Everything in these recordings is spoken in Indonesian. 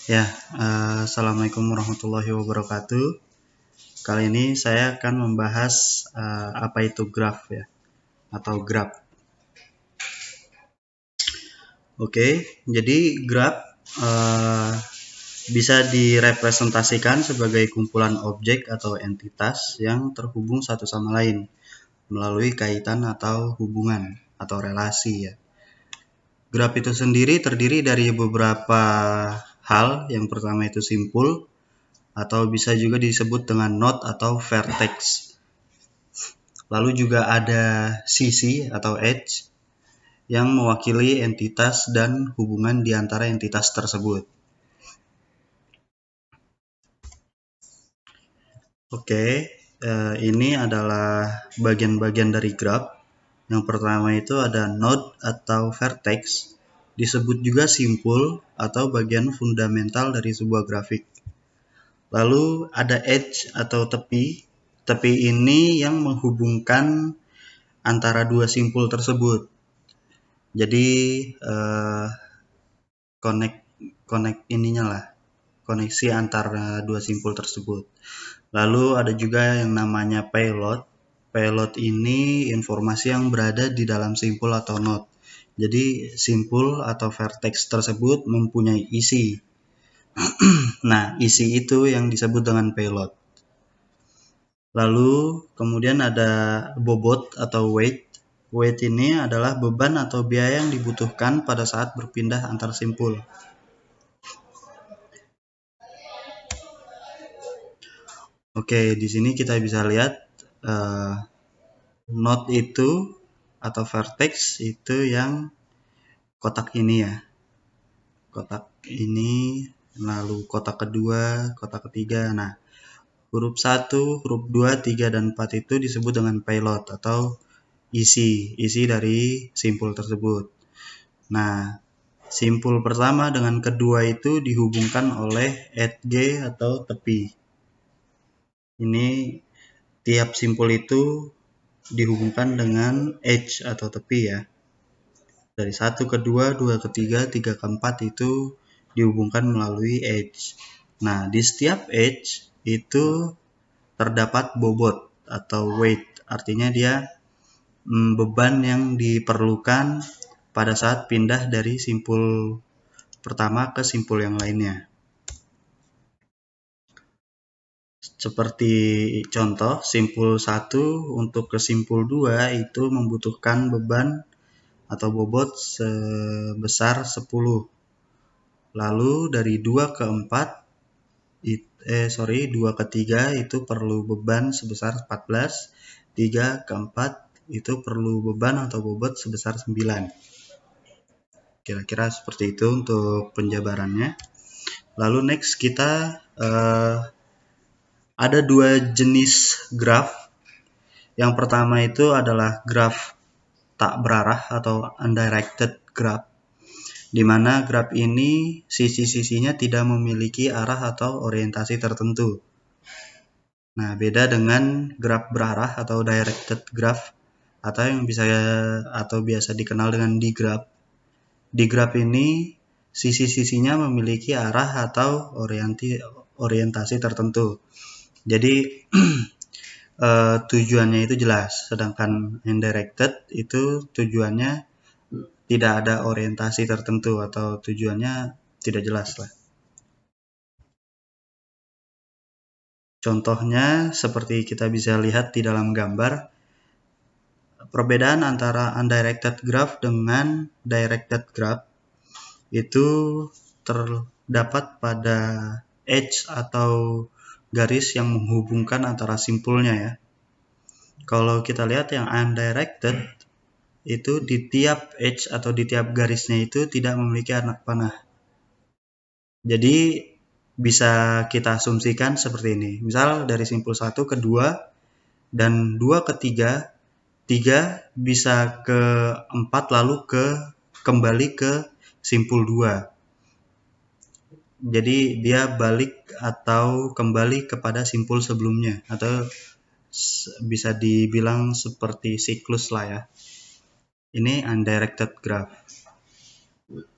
Ya, Assalamualaikum warahmatullahi wabarakatuh. Kali ini saya akan membahas apa itu graph ya, atau graph. Oke, jadi graph bisa direpresentasikan sebagai kumpulan objek atau entitas yang terhubung satu sama lain melalui kaitan atau hubungan atau relasi ya. Graph itu sendiri terdiri dari beberapa hal. Yang pertama itu simpul, atau bisa juga disebut dengan node atau vertex. Lalu juga ada sisi atau edge yang mewakili entitas dan hubungan di antara entitas tersebut. Oke, ini adalah bagian-bagian dari graph. Yang pertama itu ada node atau vertex, disebut juga simpul atau bagian fundamental dari sebuah grafik. Lalu ada edge atau tepi. Tepi ini yang menghubungkan antara dua simpul tersebut. Jadi koneksi antara dua simpul tersebut. Lalu ada juga yang namanya payload. Payload ini informasi yang berada di dalam simpul atau node. Jadi simpul atau vertex tersebut mempunyai isi. Nah, isi itu yang disebut dengan payload. Lalu kemudian ada bobot atau weight. Weight ini adalah beban atau biaya yang dibutuhkan pada saat berpindah antar simpul. Oke, di sini kita bisa lihat node itu atau vertex itu yang kotak ini ya. Kotak ini, lalu kotak kedua, kotak ketiga. Nah, huruf 1, huruf 2, 3, dan 4 itu disebut dengan payload atau isi dari simpul tersebut. Nah, simpul pertama dengan kedua itu dihubungkan oleh edge atau tepi. Ini tiap simpul itu dihubungkan dengan edge atau tepi ya. Dari 1 ke 2, 2 ke 3, 3 ke 4 itu dihubungkan melalui edge. Nah, di setiap edge itu terdapat bobot atau weight. Artinya dia beban yang diperlukan pada saat pindah dari simpul pertama ke simpul yang lainnya. Seperti contoh, simpul 1 untuk ke simpul 2 itu membutuhkan beban atau bobot sebesar 10. Lalu dari 2 ke 4 2 ke 3 itu perlu beban sebesar 14. 3 ke 4 itu perlu beban atau bobot sebesar 9. Kira-kira seperti itu untuk penjabarannya. Lalu next kita ada dua jenis graph. Yang pertama itu adalah graph tak berarah atau undirected graph, di mana graph ini sisi-sisinya tidak memiliki arah atau orientasi tertentu. Nah, beda dengan graph berarah atau directed graph atau yang biasa dikenal dengan digraph. Digraph ini sisi-sisinya memiliki arah atau orientasi tertentu. Jadi tujuannya itu jelas, sedangkan indirected itu tujuannya tidak ada orientasi tertentu atau tujuannya tidak jelas lah. Contohnya seperti kita bisa lihat di dalam gambar, perbedaan antara undirected graph dengan directed graph itu terdapat pada edge atau garis yang menghubungkan antara simpulnya ya. Kalau kita lihat yang undirected itu di tiap edge atau di tiap garisnya itu tidak memiliki anak panah. Jadi bisa kita asumsikan seperti ini. Misal dari simpul 1 ke 2 dan 2 ke 3, 3 bisa ke 4 lalu kembali ke simpul 2. Jadi dia balik atau kembali kepada simpul sebelumnya, atau bisa dibilang seperti siklus lah ya. Ini undirected graph.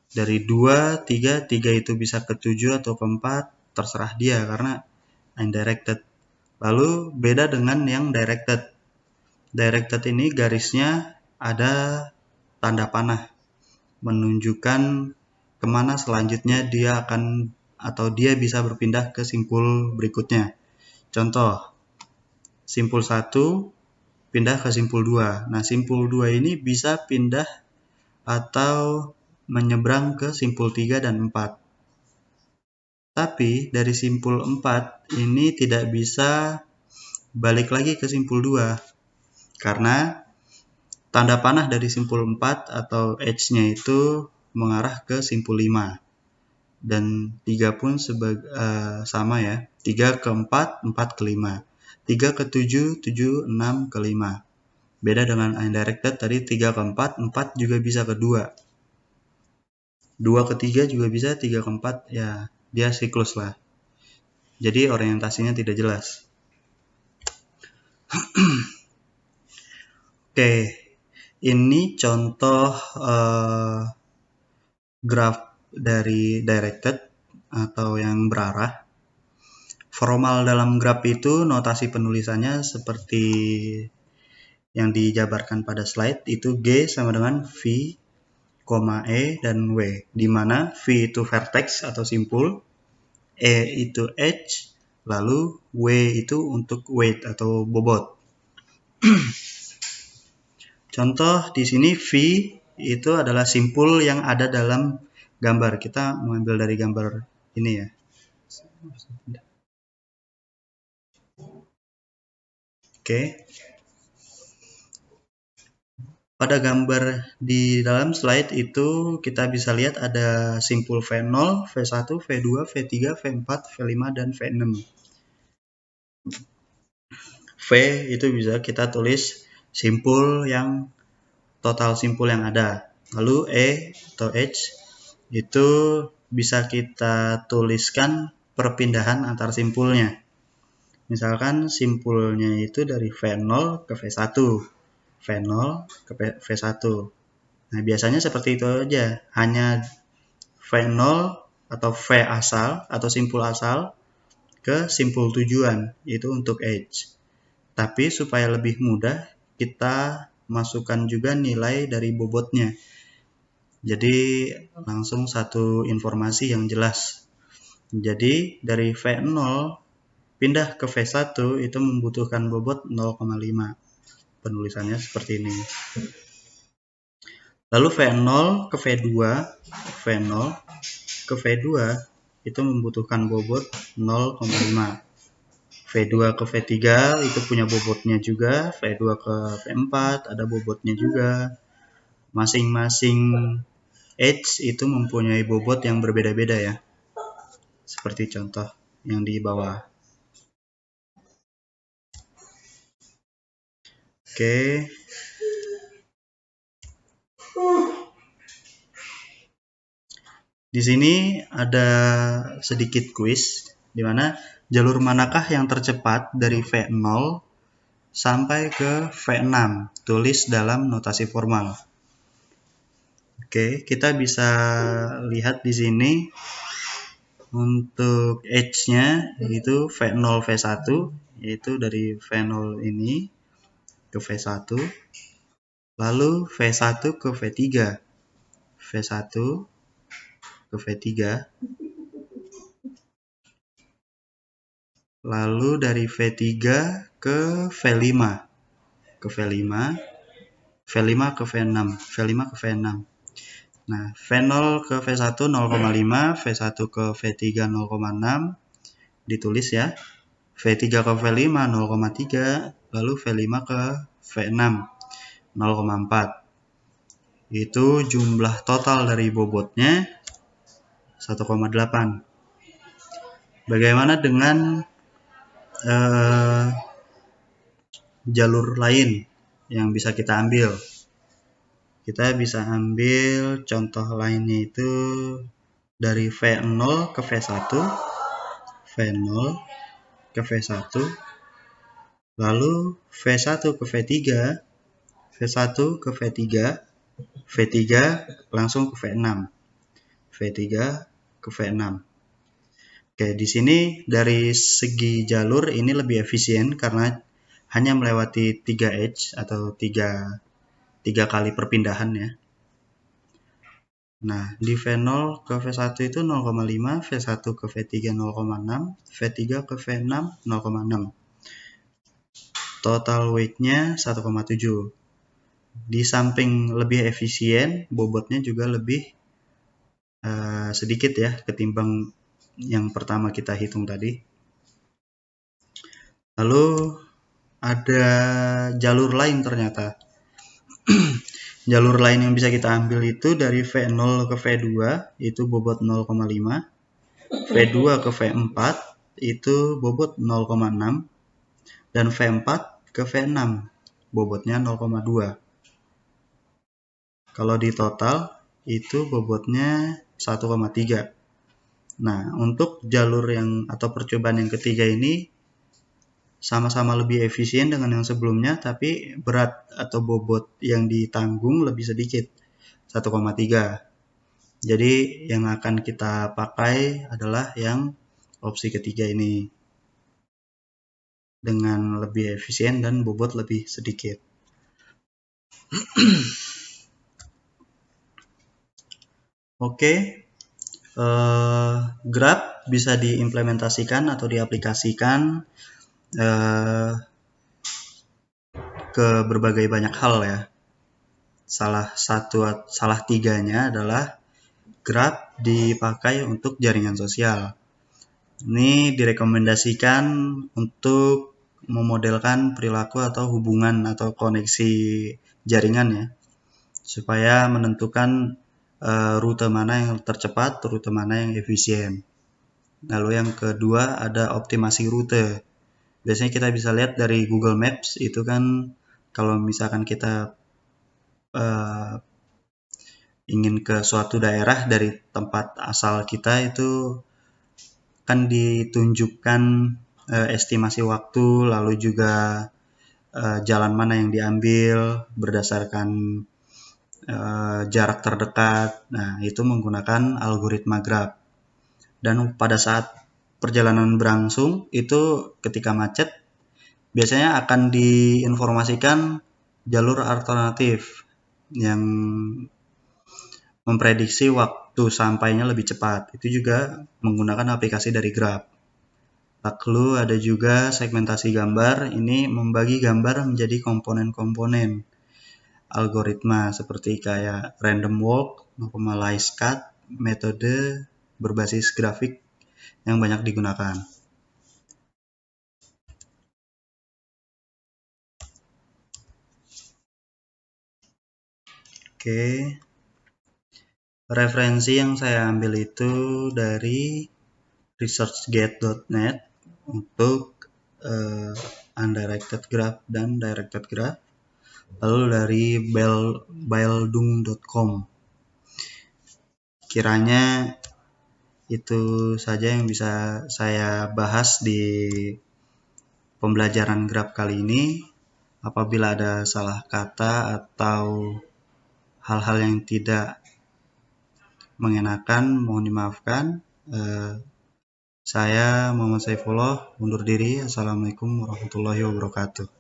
Dari 2, 3 itu bisa ke 7 atau ke 4, terserah dia karena undirected. Lalu beda dengan yang directed. Directed ini garisnya ada tanda panah, menunjukkan kemana selanjutnya dia akan atau dia bisa berpindah ke simpul berikutnya. Contoh, simpul 1 pindah ke simpul 2. Nah, simpul 2 ini bisa pindah atau menyeberang ke simpul 3 dan 4. Tapi dari simpul 4 ini tidak bisa balik lagi ke simpul 2 karena tanda panah dari simpul 4 atau edge-nya itu mengarah ke simpul 5. Dan 3 pun sama ya. 3 ke 4, 4 ke 5. 3 ke 7, 7, 6 ke 5. Beda dengan undirected tadi 3 ke 4, 4 juga bisa ke 2. 2 ke 3 juga bisa, 3 ke 4 ya dia siklus lah. Jadi orientasinya tidak jelas. Oke, ini contoh graf dari directed atau yang berarah. Formal dalam graf itu notasi penulisannya seperti yang dijabarkan pada slide, itu G sama dengan V, E, dan W, di mana V itu vertex atau simpul, E itu edge, lalu W itu untuk weight atau bobot. Contoh di sini V itu adalah simpul yang ada dalam gambar. Kita mengambil dari gambar ini ya. Oke. Pada gambar di dalam slide itu kita bisa lihat ada simpul V0, V1, V2, V3, V4, V5, dan V6. V itu bisa kita tulis simpul yang total simpul yang ada. Lalu E atau H itu bisa kita tuliskan perpindahan antar simpulnya. Misalkan simpulnya itu dari V0 ke V1, V0 ke V1. Nah, biasanya seperti itu aja, hanya V0 atau V asal atau simpul asal ke simpul tujuan, itu untuk edge. Tapi supaya lebih mudah, kita masukkan juga nilai dari bobotnya. Jadi langsung satu informasi yang jelas. Jadi dari V0 pindah ke V1 itu membutuhkan bobot 0,5. Penulisannya seperti ini. Lalu V0 ke V2, V0 ke V2 itu membutuhkan bobot 0,5. V2 ke V3 itu punya bobotnya juga, V2 ke V4 ada bobotnya juga. Masing-masing edge itu mempunyai bobot yang berbeda-beda ya. Seperti contoh yang di bawah. Oke. Di sini ada sedikit kuis di mana jalur manakah yang tercepat dari V0 sampai ke V6, tulis dalam notasi formal. Oke, kita bisa lihat di sini untuk edge-nya itu V0 V1, yaitu dari V0 ini ke V1, lalu V1 ke V3, V1 ke V3, lalu dari V3 ke V5, ke V5, V5 ke V6, V5 ke V6. Nah, V0 ke V1 0,5, V1 ke V3 0,6, ditulis ya. V3 ke V5 0,3, lalu V5 ke V6 0,4. Itu jumlah total dari bobotnya 1,8. Bagaimana dengan jalur lain yang bisa kita ambil? Kita bisa ambil contoh lainnya itu dari V0 ke V1, V0 ke V1, lalu V1 ke V3, V1 ke V3, V3 langsung ke V6. V3 ke V6. Oke, di sini dari segi jalur ini lebih efisien karena hanya melewati 3 edge atau 3 kali perpindahan ya. Nah, di V0 ke V1 itu 0,5, V1 ke V3 0,6, V3 ke V6 0,6. Total weight-nya 1,7. Di samping lebih efisien, bobotnya juga lebih sedikit ya ketimbang yang pertama kita hitung tadi. Lalu ada jalur lain ternyata. Jalur lain yang bisa kita ambil itu dari V0 ke V2 itu bobot 0,5, V2 ke V4 itu bobot 0,6, dan V4 ke V6 bobotnya 0,2. Kalau di total itu bobotnya 1,3. Nah, untuk jalur yang atau percobaan yang ketiga ini sama-sama lebih efisien dengan yang sebelumnya, tapi berat atau bobot yang ditanggung lebih sedikit, 1,3. Jadi yang akan kita pakai adalah yang opsi ketiga ini, dengan lebih efisien dan bobot lebih sedikit. Oke, Grab bisa diimplementasikan atau diaplikasikan ke berbagai banyak hal ya. Salah tiganya adalah Grab dipakai untuk jaringan sosial. Ini direkomendasikan untuk memodelkan perilaku atau hubungan atau koneksi jaringan ya, supaya menentukan rute mana yang tercepat, rute mana yang efisien. Lalu yang kedua ada optimasi rute. Biasanya kita bisa lihat dari Google Maps itu kan, kalau misalkan kita ingin ke suatu daerah dari tempat asal kita itu kan ditunjukkan estimasi waktu, lalu juga jalan mana yang diambil berdasarkan jarak terdekat. Nah, itu menggunakan algoritma Grab. Dan pada saat perjalanan berlangsung itu ketika macet biasanya akan diinformasikan jalur alternatif yang memprediksi waktu sampainya lebih cepat. Itu juga menggunakan aplikasi dari Grab. Lalu ada juga segmentasi gambar. Ini membagi gambar menjadi komponen-komponen algoritma seperti kayak random walk, normalized cut, metode berbasis grafik yang banyak digunakan. Oke. Referensi yang saya ambil itu dari researchgate.net untuk undirected graph dan directed graph, lalu dari baildung.com. Kiranya itu saja yang bisa saya bahas di pembelajaran graph kali ini. Apabila ada salah kata atau hal-hal yang tidak mengenakan, mohon dimaafkan. Saya Muhammad Saifullah undur diri. Assalamualaikum warahmatullahi wabarakatuh.